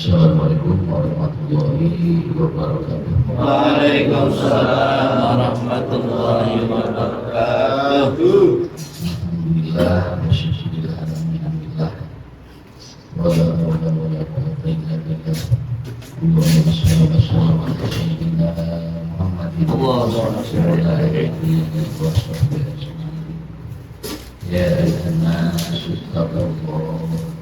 Assalamualaikum warahmatullahi wabarakatuh. Waalaikumsalam warahmatullahi wabarakatuh. Alhamdulillah, wasyukurillah, alhamdulillah. Wala hawla wala quwwata illa billah. Allahumma shalli wa sallim ala sayyidina Muhammadin wa ala alihi wa sahbihi ajma'in. Ya ayyuhan nas ittaqullaha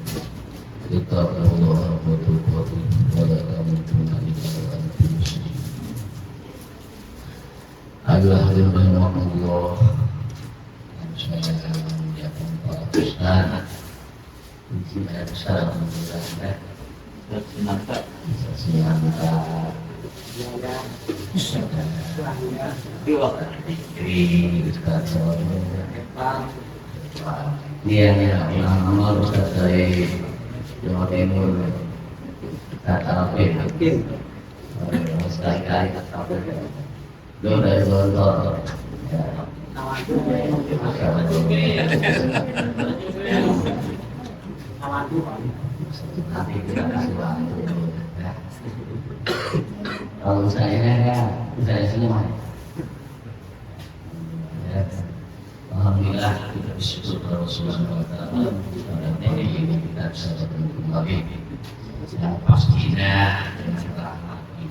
ittaqullaha wa tuqatih wa la tamutunna illa wa antum muslimun. Ayolah rahimakumullah. Saya mengucapkan Pak Ustaz ujian besar alhamdulillah. Dia ulama Ustaz dari Jawa Timur kata apa? Sekali-kali kata apa? Dari Bogor. Kalau saya semua. Alhamdulillah kita bersyukur kepada Rasulullah SAW dan ini kita bisa bertemu kembali. Yang pastinya dengan rahmat dari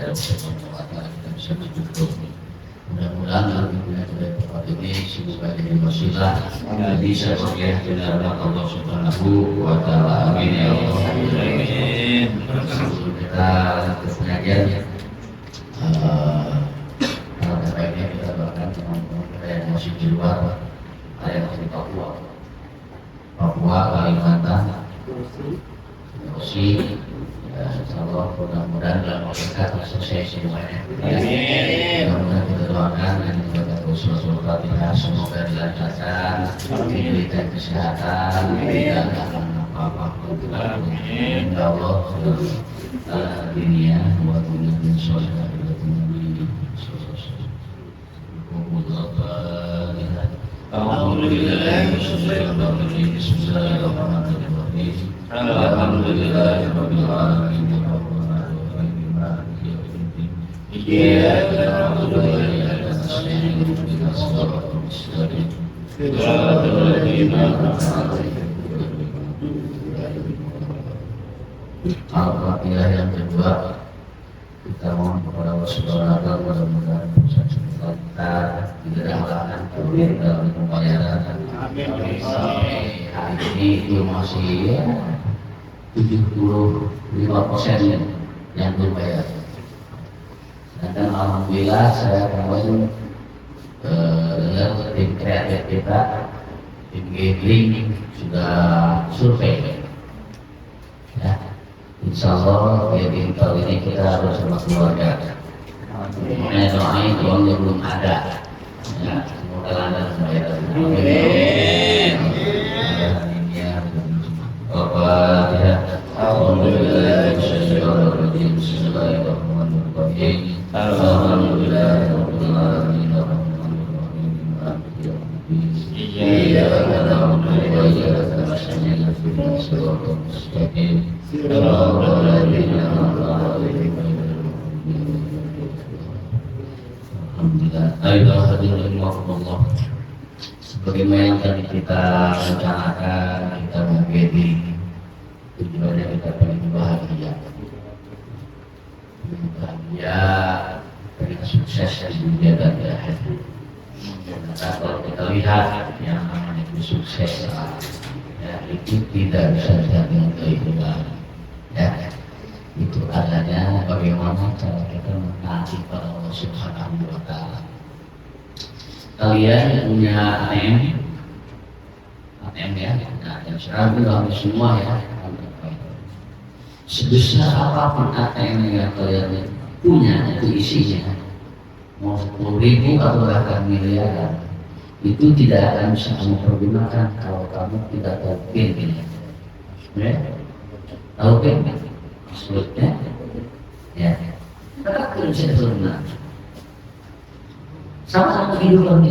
Allah kita bisa bersyukur. Mudah-mudahan kita dari tempat ini semoga jadi wasilah bisa berjaya di dalam Allah Subhanahu wa Ta'ala. Amin ya Allah. Amin. Kita pengajian baiknya kita doakan teman-teman kita yang masih di luar, ada yang masih di Papua, Kalimantan, Sulawesi. Insyaallah mudah-mudahan dalam waktu dekat selesai semuanya. Amin. Mudah-mudahan kita doakan dan kita Rasulullah Fatihah semoga dilancarkan, diberikan kesehatan, tidak ada apa-apa. Amin. Ya Allah, dunia wa dunia insyaallah Al-Fatihah yang kedua, kita mohon kepada Allah Subhanahu wa Ta'ala mudah-mudahan bisa kita tidak ada halangan dalam pembayaran. Sampai hari ini itu masih 75% yang belum bayar. Dan alhamdulillah saya kemarin dengar tim kreatif kita, tim Gambling sudah survei. Ya, insya Allah di tahun ini kita bersama keluarga. Doain uangnya belum ada. Ya, semoga lancar sembahyang. Amin. Bapak ya, alhamdulillah bismillahirrahmanirrahim. Alhamdulillah rabbil alamin. Iyyaka na'budu wa iyyaka nasta'in. Ihdinas siratal mustaqim. Siratal ladzina an'amta 'alaihim. Alhamdulillah. Ayolah hadirin rahimakumullah. Sebagaimana yang tadi kita rencanakan, kita menjadi tujuannya kita pengen bahagia. Bahagia dengan sukses di dunia dan di akhirat. Karena kalau kita lihat yang namanya itu sukses, ya itu tidak bisa dilihat dengan kehidupan. Ya, itu adanya bagaimana cara kita mentaati pada Allah Subhanahu wa Ta'ala. Kalian punya ATM ya, ATM sekarang itu semua ya. Sebesar apapun ATM yang kalian punya, itu isinya mau 10.000 atau bahkan miliaran, itu tidak akan bisa kamu pergunakan kalau kamu tidak tahu PIN. Ya, tahu PIN? Maksudnya, ya, tetap tidak bisa digunakan. Sama-sama kehidupan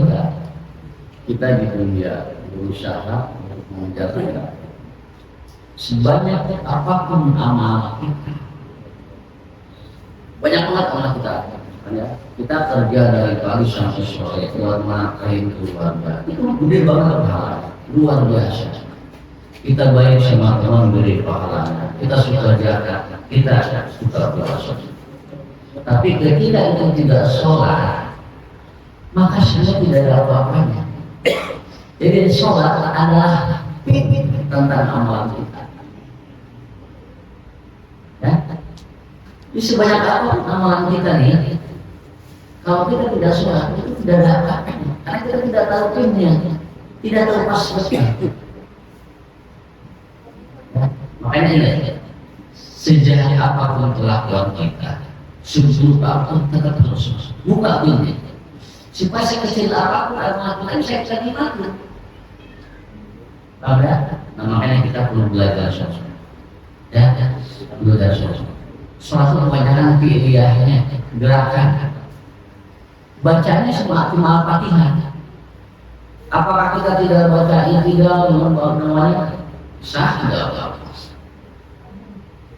kita di dunia berusaha untuk mengejar sebanyak apapun amal kita, banyak banget amal kita. Ya, kita kerja dari pagi sampai sore, keluar nafkahin keluarga, itu gede banget pahala, luar biasa. Kita baik sama teman beri pahalanya, kita suka jaga, kita suka puasa. Tapi ketika itu tidak sholat, maka sebenarnya tidak ada apa-apanya. Jadi sholat adalah pipit tentang amalan kita. Ya, jadi sebanyak apapun amalan kita nih, kalau kita tidak sholat itu tidak ada apa-apanya, karena kita tidak tahu pinnya, tidak tahu pas-pasnya. Ya, makanya ini, sejahat apapun kelakuan kita, seburuk apapun tetap harus buka pinnya. Supaya sekecil apapun amalan kita saya bisa nikmati. Paham ya? Nah, makanya kita perlu belajar sholat. Ya, belajar sholat. Sholat itu kebanyakan fi'liyahnya, gerakan. Bacanya cuma Al-Fatihah. Apakah kita tidak baca i'tidal namanya? Sah tidak apa-apa.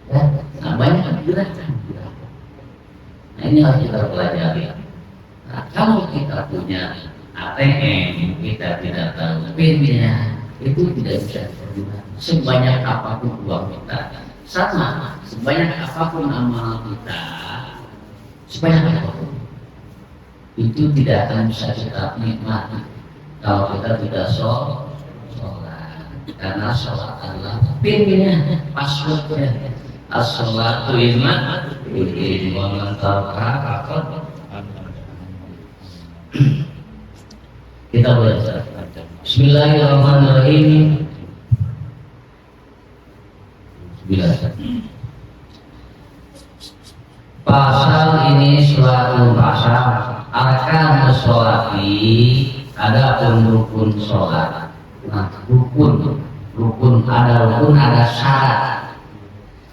Ya, nah banyak gerakan. Nah ini harus kita pelajari. Nah, kalau kita punya ATM, kita tidak tahu PIN-nya, itu tidak bisa digunakan. Sebanyak apapun uang kita, sama sebanyak apapun amal kita, sebanyak apapun itu tidak akan bisa kita nikmati kalau kita tidak sholat. Karena sholat adalah PIN-nya, passwordnya. As-sholatu iman wa man taraka. Kita belajar. Bismillahirrahmanirrahim. Pasal ini suatu pasal arkan sholati, ada rukun sholat. Nah, rukun ada syarat.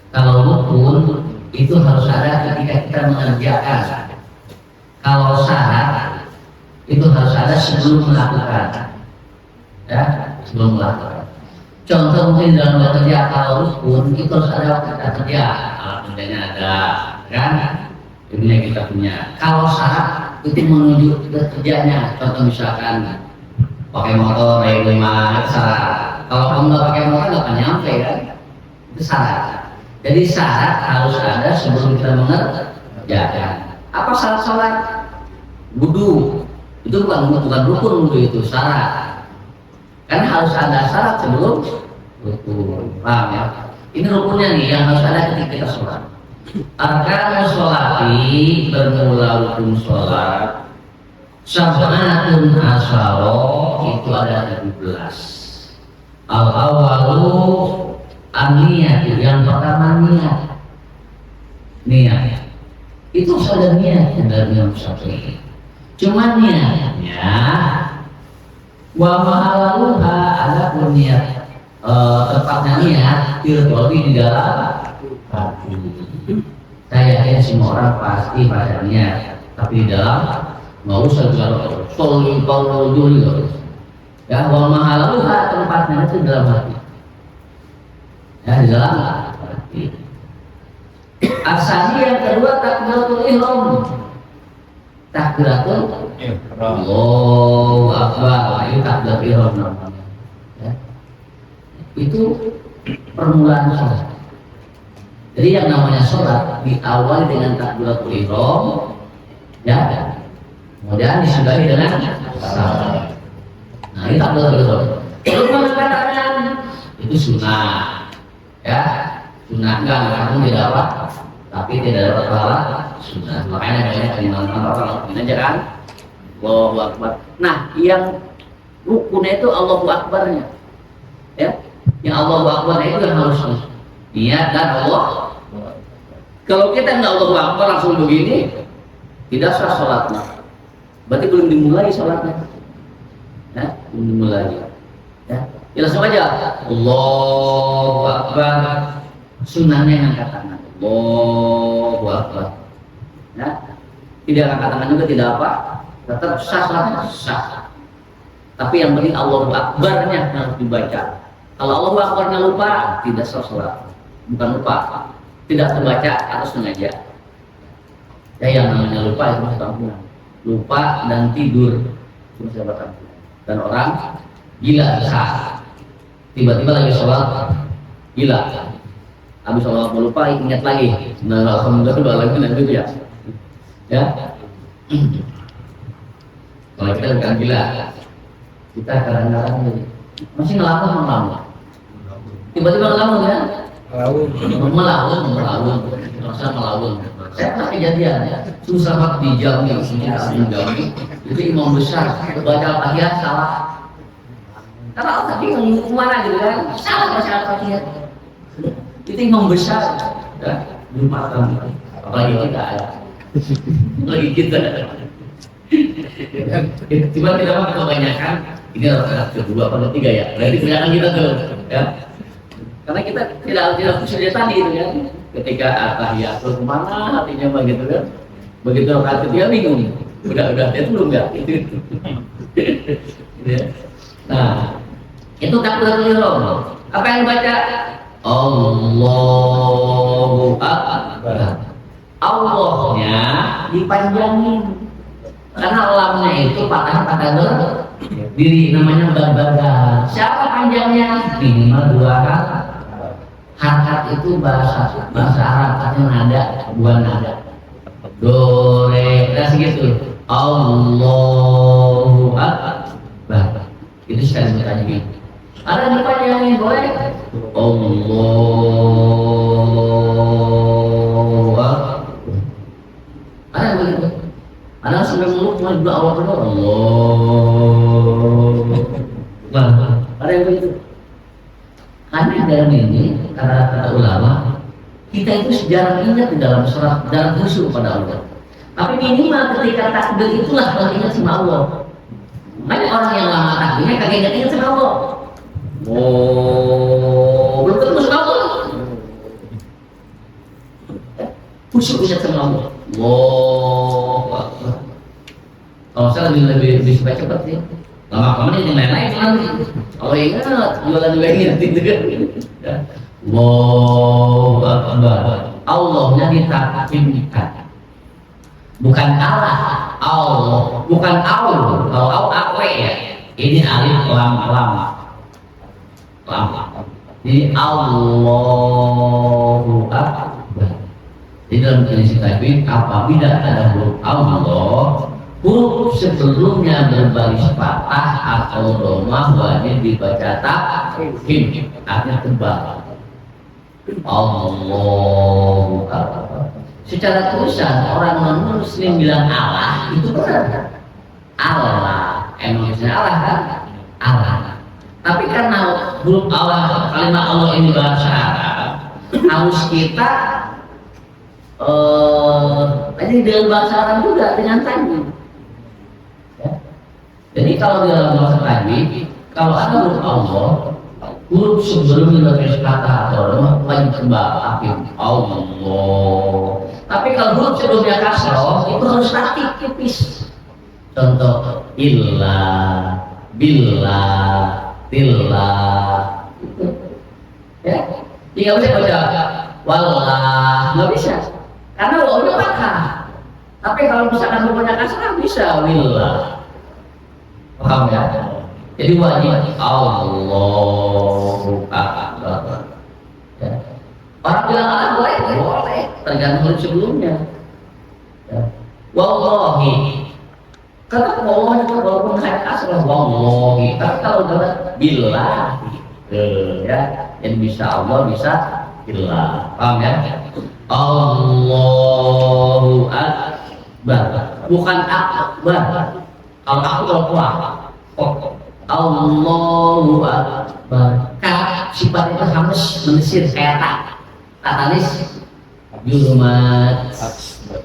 Kalau rukun itu harus ada ketika kita mengerjakan. Kalau syarat itu harus ada sebelum melakukan. Ya, sebelum melakukan. Contoh mungkin dalam bekerja, kalau rukun itu harus ada waktu kita kerja, alat kerjanya ada, kan? Ini yang kita punya. Kalau syarat itu menuju ke kerjanya, contoh misalkan pakai motor naik 5 itu syarat. Kalau kamu nggak pakai motor nggak akan nyampe kan? Itu syarat. Jadi syarat harus ada sebelum kita mengerjakan. Apa syarat sholat? Wudu. Itu bukan rukun, wudu itu syarat. Kan harus ada syarat sebelum rukun. Paham ya? Ini rukunnya nih yang harus ada ketika kita sholat. Arkan sholati, bermula rukun sholat. Sab'atun asyara, itu ada 17. Al-awalu an-niyat, yang pertama niat. Itu sudah niat dari Imam Syafi'i. Cuma niatnya wa ma'alaluha, ada pun niat tepatnya niat di dalam hati. Saya yakin semua orang pasti pada niat, tapi di dalam nggak usah bicara kalau dulu ya. Wa ma'alaluha, tempatnya itu dalam hati. Ya, di dalam hati. Asal yang kedua takbiratul ihram. Takbiratul ihram. Allahu akbar. Itu takbiratul ihram namanya. Ya. Itu permulaan sholat. Jadi yang namanya sholat diawali dengan takbiratul ihram, ya. Kemudian disudahi dengan salam. Nah, ini takbiratul ihram. Lalu mengangkat tangan itu sunnah. Ya, sunnah enggak tidak apa, tapi tidak dapat pahala sunnah. Makanya banyak kalimat orang aja kan, Allahu Akbar. Nah, yang rukunnya itu Allahu Akbarnya, ya, yang Allahu Akbar itu yang harus niat dan Allah. Kalau kita nggak Allahu Akbar langsung begini, tidak sah sholatnya. Berarti belum dimulai sholatnya, ya, belum dimulai. Ya, langsung aja Allahu Akbar. Sunnahnya yang angkat tangan, Allahu Akbar. Ya, tidak angkat tangan juga tidak apa, tetap sah sholatnya sah. Tapi yang penting Allahu Akbarnya harus dibaca. Kalau Allahu Akbarnya lupa, tidak sah sholat. Bukan lupa, tidak terbaca atau sengaja. Ya, yang namanya lupa itu masuk ampunan. Lupa dan tidur itu masih dapat ampunan. Dan orang gila besar, tiba-tiba lagi sholat gila, habis sholat lupa ingat lagi. Nah, alhamdulillah lagi nanti itu ya. Ya, kalau kita bukan gila, kita kadang-kadang masih ngelamun, tiba-tiba ngelamun ya, melamun, merasa melamun. Saya pernah kejadian ya, susah banget di Jambi, itu imam besar baca Al-Fatihah salah. Karena Allah bingung kemana gitu kan, salah baca Al-Fatihah. Itu imam besar, ya, belum paham. Apalagi kita ya. Lagi kita cuma kita mah kebanyakan ini rakaat kedua atau ketiga ya, berarti kelihatan kita tuh ya, karena kita tidak khusus tadi itu kan, ketika at-tahiyatul kemana hatinya begitu kan, begitu rakaat ketiga bingung, udah itu belum nggak itu ya. Nah itu takbiratul ihram, apa yang baca Allahu Akbar. Allahnya dipanjangin karena lamnya itu patah berdiri, namanya babada. Siapa panjangnya? Minimal 2 harkat itu bahasa Arab artinya nada, 2 nada. Do re das gitu. Allahu Akbar. Itu sekali dipanjangin. Ada yang dipanjangin boleh. Allahu Akbar. Ada yang begitu. Ada sampai mulut cuma dua awal kedua. Allah. Ada yang begitu. Karena dalam ini kata ulama, kita itu sejarah ingat di dalam surat, dalam khusyuk pada Allah. Tapi minimal ketika takbir itulah kalau ingat sama Allah. Banyak orang yang lama takbirnya kagak ingat sama Allah. Belum ketemu sama Allah. Khusyuk ingat sama Allah. Kalau saya lebih supaya cepat sih. Lama kemudian yang lain-lain nanti. Kalau ingat jualan juga ingat itu kan. Allahu Akbar. Allahnya ditakbirkan. Bukan Allah, Allah, bukan Allah. Kalau Allah ya. Ini alif lam. Jadi Allahu Akbar. Di dalam kondisi tajwid apabila ada huruf Allah, huruf sebelumnya berbaris patah atau domah wajib dibaca takhfif, artinya tebal. Allahu Akbar. Secara tulisan orang non-muslim bilang Allah itu benar. Allah, emangnya Allah kan? Allah. Tapi karena huruf Allah, kalimat Allah ini bahasa Arab, harus kita ini dengan bahasa Arab juga dengan tajwid. Ya. Jadi kalau di dalam bahasa tajwid, kalau ada huruf Allah, huruf sebelum berbaris kata atau wajib tebal akhir Allah. Tapi kalau huruf sebelumnya kasroh itu harus rapi tipis. Contoh illa, billah, tillah, itu. Ya, tidak boleh baca wallah, nggak bisa. Karena wawnya fathah. Tapi kalau misalkan hurufnya kasrah bisa willah. Paham ya? Jadi wajib Allahu Akbar. Ya. Orang bilang Allah boleh, tergantung huruf sebelumnya. Ya. Wallahi. Karena wallahi itu walaupun hanya kasrah wallahi. Tapi kalau udah billahi, ya, yang bisa Allah bisa billah. Paham ya? Allahu Akbar, bukan akbar. Kalau akbar kuat. Allahu Akbar. Kak sifatnya harus menesir kayak tanis jurumat.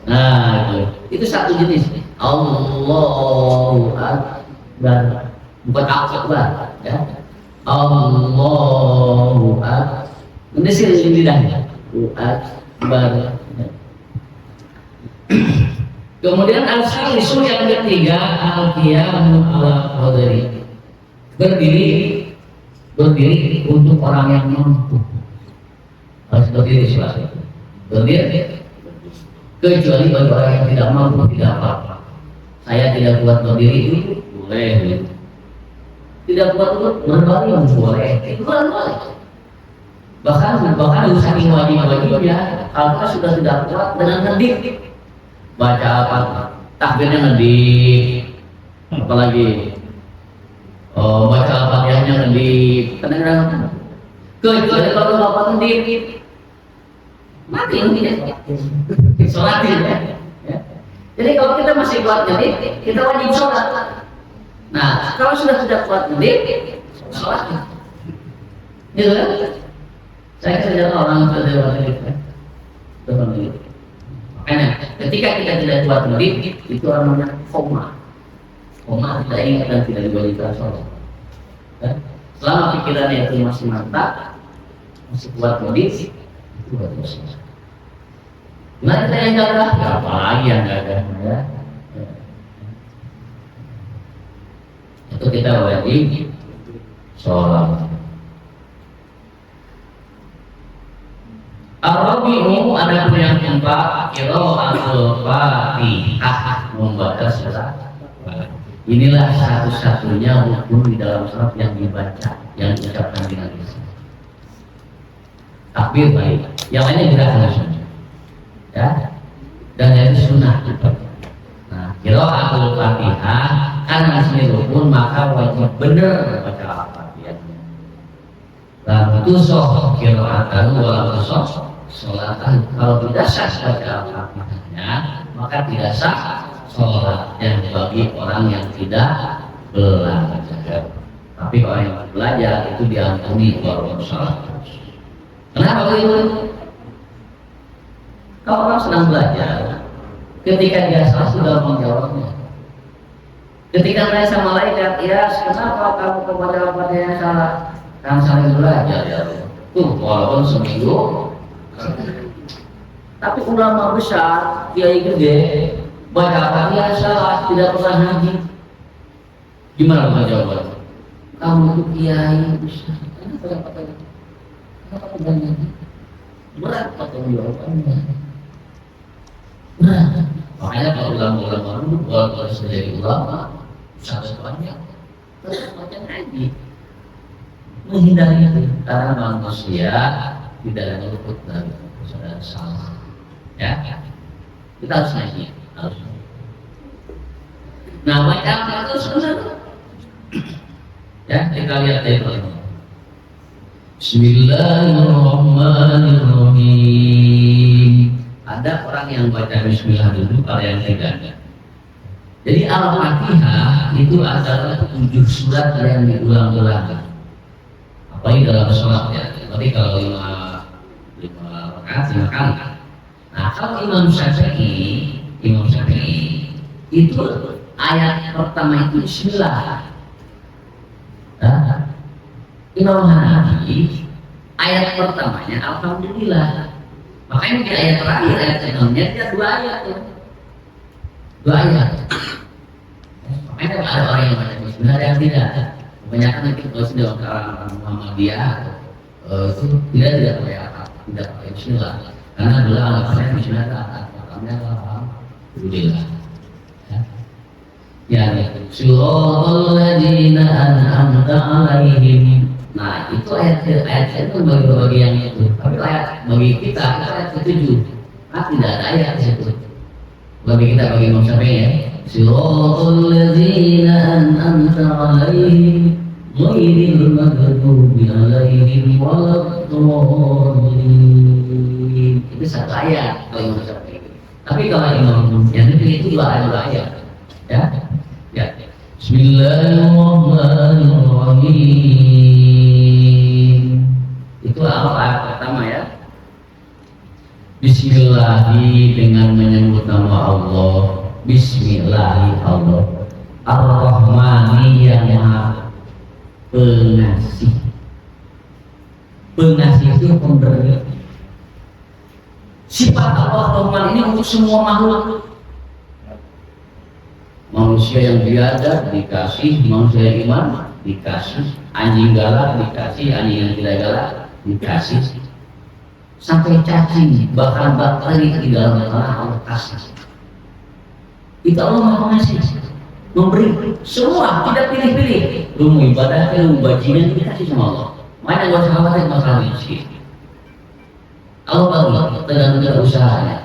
Nah, itu satu jenis. Allahu Akbar, bukan akbar, ya. Allahu Akbar, menesir lidahnya. Akbar. Kemudian al-salisu yang ketiga al-qiyamu ala qadri, berdiri berdiri untuk orang yang mampu. Harus berdiri sholat itu. Berdiri. Kecuali bagi orang yang tidak mampu tidak apa-apa. Saya tidak kuat berdiri itu boleh. Tidak kuat berbaring boleh. Itu kan boleh. Bahkan saking wajib-wajibnya, kalau sudah tidak kuat dengan ngedik, baca apa takbirnya ngedik, apalagi baca Al-Fatihahnya ngedik, kadang-kadang kecuali kalau bapak ngedik mati ya. Sholatin ya. Jadi kalau kita masih kuat ngedik, kita wajib sholat. Nah, kalau sudah tidak kuat ngedik, sholat. Gitu kan? Saya kerja orang ngedik. Makanya ketika kita tidak kuat ngedik, itu namanya koma. Koma tidak ingat dan tidak diwajibkan sholat. Selama pikirannya itu masih mantap, masih kuat ngedik, itu wajib sholat. Nah kita yang gagah, apa lagi yang gagah ya? Itu kita wajib sholat. Ar-Rabi'u ada yang keempat, qira'atul Fatihah, membaca surat. Inilah satu-satunya rukun di dalam surat yang dibaca, yang diucapkan dengan lisan. Takbir baik, yang lainnya tidak harus. Ya, dan itu sunnah. Nah, qira'atul Fatihah karena ini rukun maka wajib benar baca Al-Fatihahnya. Lalu tusoh qira'atan wala tusoh sholatan. Kalau tidak sah baca Al-Fatihahnya maka tidak sah sholatnya bagi orang yang tidak belajar. Tapi orang yang belajar itu diampuni walaupun sholat. Kenapa begitu? Kalau orang sedang belajar, ketika dia salah sudah menjawabnya. Ketika tanya sama malaikat, ya kenapa kamu kepada Al-Fatihah salah? Kan saling belajar ya. Tuh walaupun seminggu. Tapi ulama besar, kiai gede, baca Al-Fatihah salah, tidak pernah ngaji. Gimana jawabannya? Kamu itu kiai besar, kenapa tidak ngaji? Berat atau jawabannya? Nah, makanya kalau ulama-ulama dulu kalau menjadi ulama sangat banyak tetap baca ngaji, menghindari itu karena manusia tidak ada luput dari kesalahan salah. Ya, kita harus ngaji, harus. Nah, baca itu susah. Ya, kita lihat dari pertama. Bismillahirrahmanirrahim. Ada orang yang baca bismillah dulu, kalau yang tidak. Jadi Al-Fatihah itu adalah 7 surat yang diulang-ulang. Apalagi dalam sholat ya. Berarti kalau 5 rakaat 5 kali. Nah, kalau Imam Syafi'i itu ayat pertama itu bismillah. Nah, Imam Hanafi ayat pertamanya alhamdulillah. Makanya di ayat terakhir, ayat ke-6-nya dia 2 ayat tuh. 2 ayat. Makanya ada orang yang baca bismillah ada yang tidak. Kebanyakan nanti kalau sudah orang Muhammadiyah itu tidak pakai apa, tidak pakai bismillah. Karena dulu alasannya bismillah pertamanya alhamdulillah. Ya, suratul ladzina an'amta 'alaihim. Nah, itu ayat itu bagi yang itu. Tapi ayat bagi kita itu ayat ke-7. Nah, tidak ada ayat di situ. Bagi kita bagi Imam Syafi'i ya. Siratal ladzina an'amta 'alaihim ghairil maghdubi 'alaihim waladdallin. Itu satu ayat kalau Imam Syafi'i. Tapi kalau Imam yang itu 2 ayat. Ya. Ya. Bismillahirrahmanirrahim. Itu ayat pertama ya. Bismillahi dengan menyebut nama Allah. Bismillahi Allah. Ar-Rahmani yang Maha Pengasih. Pengasih itu pemberi. Sifat Allah Rahman ini untuk semua makhluk. Manusia yang biadab dikasih, manusia yang iman dikasih, anjing galak dikasih, anjing yang tidak galak dikasih, sampai cacing bahkan bakteri di dalam tanah Allah kasih. Itu Allah Maha Pengasih, memberi semua, tidak pilih-pilih. Lu mau ibadah, lu bajingan dikasih sama Allah. Mana gak usah khawatir masalah miskin. Allah bagi, tergantung usahanya.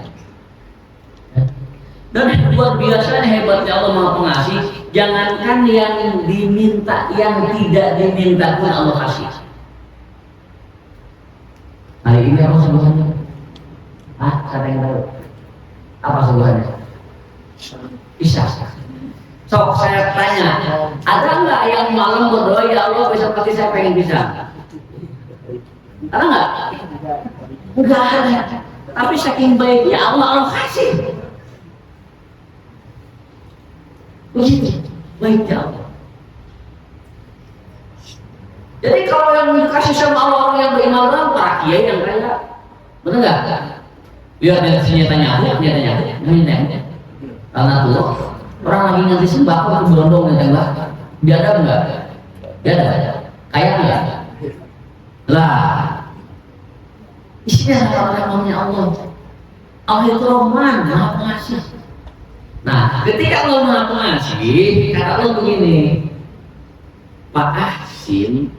Dan luar biasa hebatnya Allah Maha Pengasih. Jangankan yang diminta, yang tidak diminta pun Allah kasih. Hari ini apa sebutannya? Siapa yang tahu? Apa sebutannya? Bisa. Sok saya tanya, ada nggak yang malam berdoa ya Allah besok pagi saya pengen bisa? Ada nggak? Enggak ada. Tapi saking baiknya Allah kasih. Begitu baiknya Allah. Jadi kalau yang dikasih sama Allah orang yang beriman orang para kiai yang kaya, benar nggak? Lihat dari senjatanya nanya. Karena tuh orang lagi ngasih sembako ke bondong ya enggak? Dia ada enggak? Dia ada. Kaya enggak? Lah, isinya namanya Allah. Allah itu Rahman, Maha Pengasih. Nah, ketika Allah Maha Pengasih, kata Allah begini, Pak Ahsin,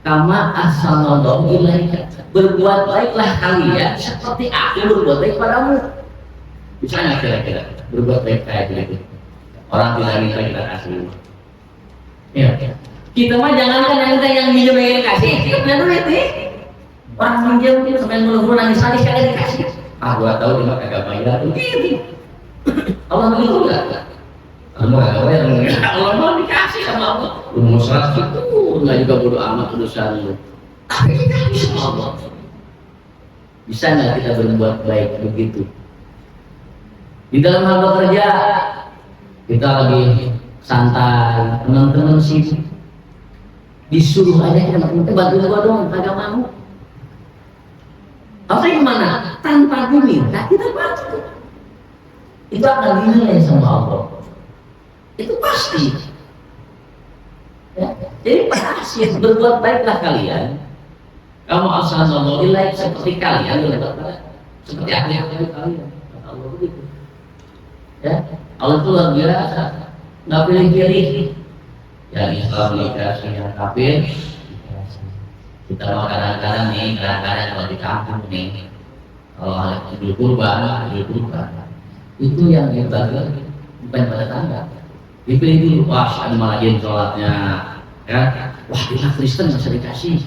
kama ahsanallahu ilaika, berbuat baiklah kalian seperti aku berbuat baik padamu. Bisa nggak kira-kira berbuat baik kayak gitu? Orang tidak minta kita kasih. Ya. Kita mah jangankan yang minjem yang kasih, kita punya duit nih. Orang minjem kita sampai ngeluh nangis kagak dikasih. Gua tahu dia kagak bayar tuh. Allah begitu enggak? Allah mau dikasih sama Allah. Lu mau sholat itu enggak juga bodo amat urusan lu. Tapi kita bisa sama Allah. Bisa nggak kita berbuat baik begitu? Di dalam hal bekerja kita lagi santai, teman-teman sibuk, disuruh aja kita bantu gua dong, kagak mau. Atau gimana? Tanpa diminta kita bantu. Itu akan dinilai sama Allah. Itu pasti. Ya. Jadi pasti berbuat baiklah kalian. Kamu asal ilaik seperti kalian, seperti kalian. Allah begitu. Ya, Allah itu luar biasa, nggak pilih-pilih. Yang Islam dikasih, yang kafir. Kita mau kadang-kadang kalau di kampung nih, kalau Idul Kurban, itu yang dibagi bukan pada tangga. Dipilih dulu, wah ada malah jin sholatnya, ya. Wah dia Kristen nggak usah dikasih.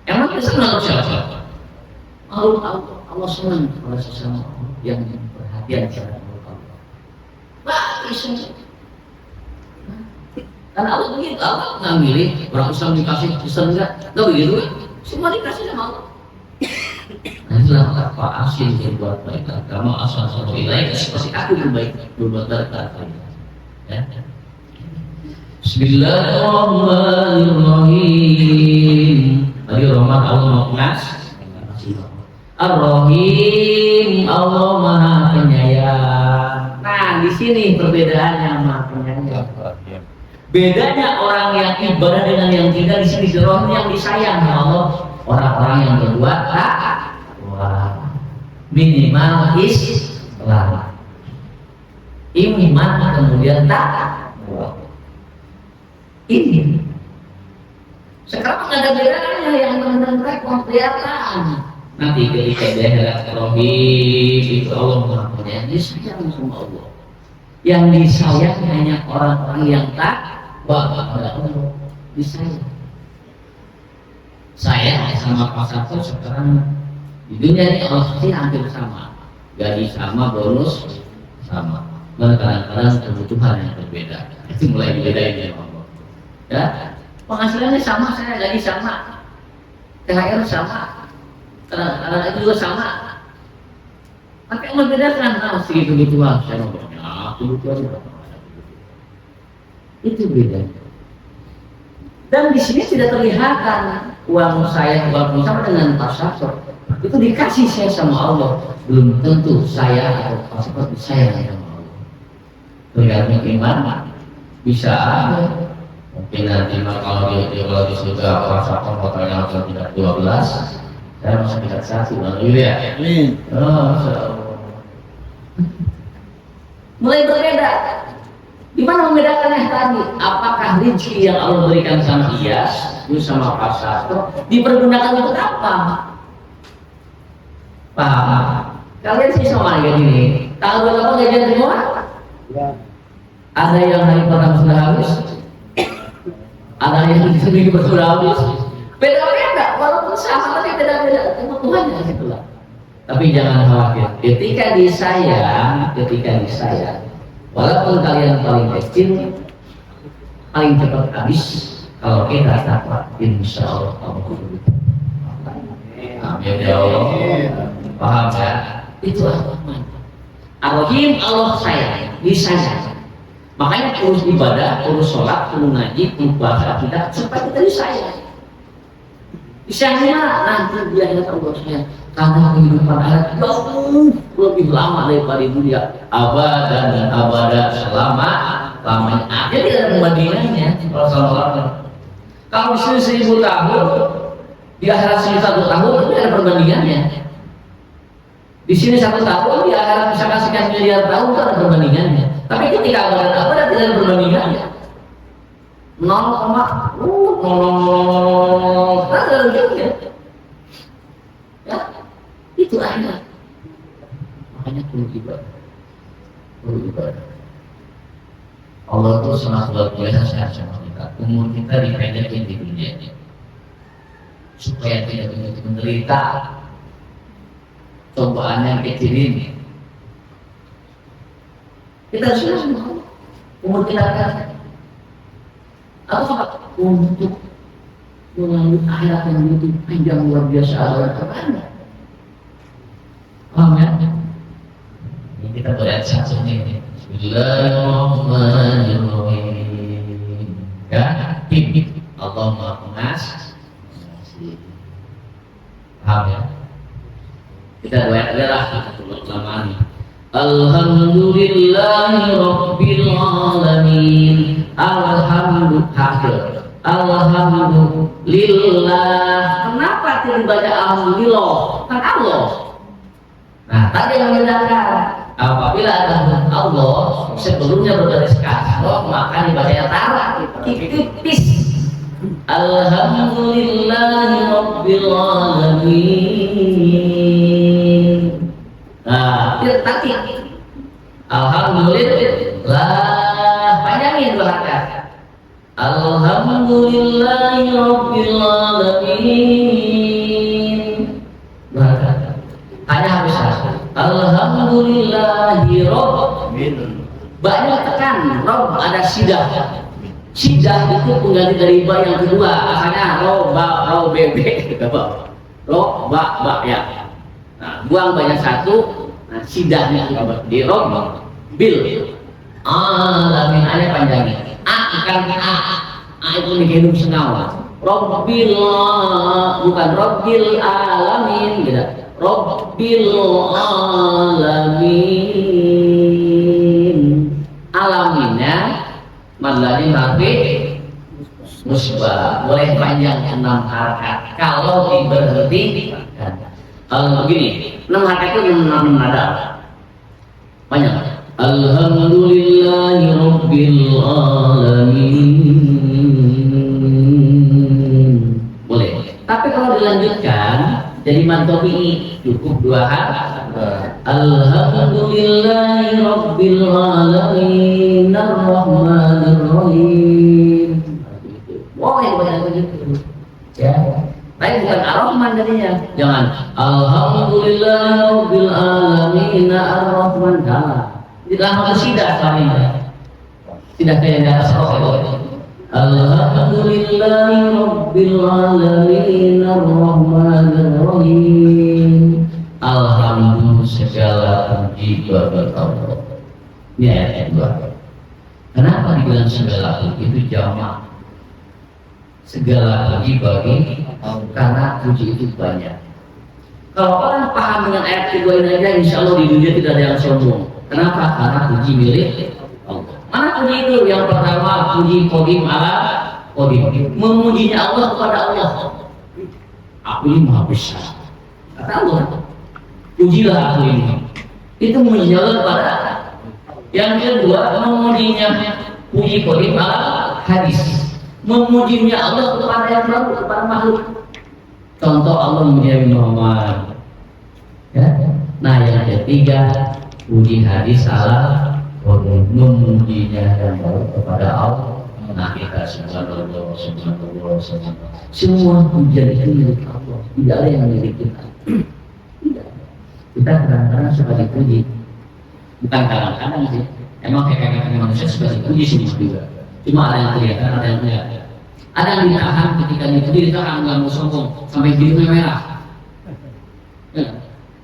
Emang Kristen nggak siapa? Allah senang kalau sesama yang perhatian terhadap Allah. Wah Kristen. Karena Allah begitu, Allah nggak milih orang Islam dikasih, Kristen nggak begitu. Semua dikasih sama Allah. Itulah apa asin berbuat baik. Kamu asal ilaik seperti aku berbuat baik. Ya. Bismillahirrahmanirrahim. Tadi Rahman Allah Maha Pengasih. Ar-Rahim Allah Maha Penyayang. Nah di sini perbedaannya Maha Penyayang. Bedanya orang yang ibadah dengan yang tidak, di sini Rahman yang disayang sama Allah. Orang-orang yang berbuat takwa, minimal Islam, iman kemudian takwa. Ini sekarang nggak ada bedanya, yang teman-teman kelihatan. Nanti ketika dia Rohim itu Allah Maha Penyayang, disayang sama Allah. Yang disayang hanya orang-orang yang takwa kepada Allah, disayang. Saya sama Pak Sabtu sekarang di dunia ini pasti hampir sama, gaji sama, bonus sama, kadang-kadang kebutuhan yang berbeda. Itu mulai dibedain ya Allah. Ya, penghasilannya sama, saya gaji sama, THR sama, kadang-kadang itu juga sama. Tapi yang membedakan segitu-gituan, saya mau banyak kebutuhan berapa? Itu bedanya. Dan di sini tidak terlihatkan uang saya sama dengan paspor. Itu dikasih saya sama Allah. Belum tentu saya atau paspor disayang sama Allah. Tergantung iman. Bisa ada Mungkin nanti kalau di surga rasakan hotelnya hotel tingkat 12, saya masih tingkat 1, ya. Amin. Oh, Masya Allah. Mulai berbeda. Di mana membedakannya tadi? Apakah rezeki yang Allah berikan sama Iyas, sama Pak Sastro dipergunakan untuk apa? Paham? Kalian sih sama kayak gini. Tanggal berapa gajian semua? Ada yang hari pertama sudah habis, ada yang seminggu sudah habis. Beda-beda, walaupun sama tapi beda-beda kebutuhannya gitulah. Tapi jangan khawatir, ketika disayang, walaupun kalian paling kecil, paling cepat habis. Kalau kita takwa, insya Allah Amin ya Allah. Paham ya? Itulah Rahman. Ar-Rahim, Allah sayang, disayang. Makanya urus ibadah, urus sholat, urus ngaji, urus bahasa kita supaya kita disayang. Disayangnya nanti dia ingat Allah sayang. Karena kehidupan akhirat jauh lebih lama daripada dunia, abadan dan abadan selama-lamanya. Jadi tidak ada pembandingannya. Kalau di sini 1000 tahun, di akhirat 1 tahun, itu ada perbandingannya. Di sini 1 tahun, di akhirat misalkan sekian miliar tahun, itu ada perbandingannya. Tapi ketika abadan tidak ada perbandingannya. 0,000 ada ujungnya. Ya, itu akhirat. Makanya perlu ibadah. Allah itu sangat luar biasa sehat sama kita. Umur kita dipendekin di dunia ini supaya tidak begitu menderita cobaan yang kecil ini. Kita sudah umur kita kan apa untuk melalui akhirat yang begitu panjang luar biasa Allah terkanda. Paham ya? Ini kita berat satu ini. Bismillahirrahmanirrahim. Ya, Allah Maha Pengasih. Paham ya? Kita doa-doa kita tulis kelamaan. Alhamdulillahi Rabbil Alamin. Alhamdulillah. Kenapa tidak dibaca Alhamdulillah? Kan Allah. Nah, tadi yang membedakan apabila ada Allah sebelumnya berbaris kasroh maka dibacanya tarak tipis. Alhamdulillahi Rabbil Alamin. Nah, itu tadi Alhamdulillah panjangin 2 harakat. Alhamdulillahi Rabbil Alamin. 2 harakat. Hanya habis Alhamdulillahi Rabbil. Banyak tekan Rob ada sidah. Sidah itu pengganti dari ba yang kedua. Asalnya ro bebe ro ba ya. Nah, buang banyak 1. Nah, sidahnya di Rob bil. Alamin ada panjangnya. Bukan itu dihidup sengawa. Rabbil bukan Rabbil Alamin gitu. Rabbil Alamin. Alaminnya madlani marfi musbah boleh panjang 6 harakat kalau diberhentikan. Kalau begini 6 harakat itu 6 nada panjang. Alhamdulillahi Rabbil Alamin. Boleh. Tapi kalau dilanjutkan jadi mantobi cukup 2 harakat. Alhamdulillahi Rabbil Alamin Ar-Rahmanir Rahim. Boleh begitu. Ya. Tapi bukan Ar-Rahman tadinya. Jangan Alhamdulillahi Rabbil Alamin Ar-Rahman. Lama sidah tadinya. Sidah kayak di atas roh. Alhamdulillahi Rabbil Alamin Ar-Rahmanir Rahim. Alhamdulillah segala puji bagi Allah. Ini ayat yang 2. Kenapa dibilang segala puji itu jamak? Segala puji bagi Allah karena puji itu banyak. Kalau orang paham dengan ayat kedua ini aja, insya Allah di dunia tidak ada yang sombong. Kenapa? Karena puji milik Allah. Mana puji itu? Yang pertama puji qadim ala Qadir. Memujinya Allah kepada Allah. Aku ini maha besar. Kata Allah, pujilah aku ini. Itu memuji Allah kepada. Yang kedua, memujinya puji Qadir hadis. Memujinya Allah kepada yang baru, kepada makhluk. Contoh Allah memuji Nabi Muhammad. Ya. Nah yang ketiga, puji hadis salah Qadir, memujinya yang baru kepada Allah. Nah kita subhanallah, semua pujian itu milik Allah, tidak ada yang milik kita. Tidak. Kita kadang-kadang suka dipuji, bukan kadang-kadang sih. Emang kayak manusia suka dipuji semua juga. Cuma ada yang kelihatan, ada yang enggak. Ada yang ditahan ketika dipuji, ditahan nggak mau sombong sampai hidungnya merah. Ya,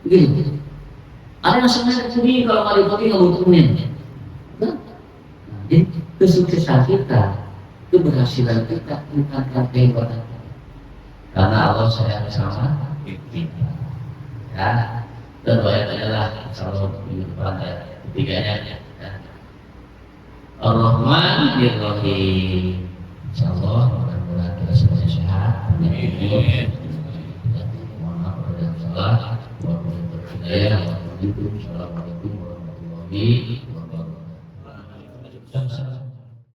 begitu. Ada yang senang dipuji, kalau nggak dipuji nggak mau temenin. Jadi kesuksesan kita, keberhasilan kita bukan karena kehebatan kita. Karena Allah sayang sama kita. Ya, dan doa adalah selalu di depan ketiganya. Ya. Ar-Rahman Ar-Rahim. Insyaallah mudah-mudahan kita semuanya sehat. Amin. Mohon maaf pada salah. Wassalamualaikum warahmatullahi wabarakatuh.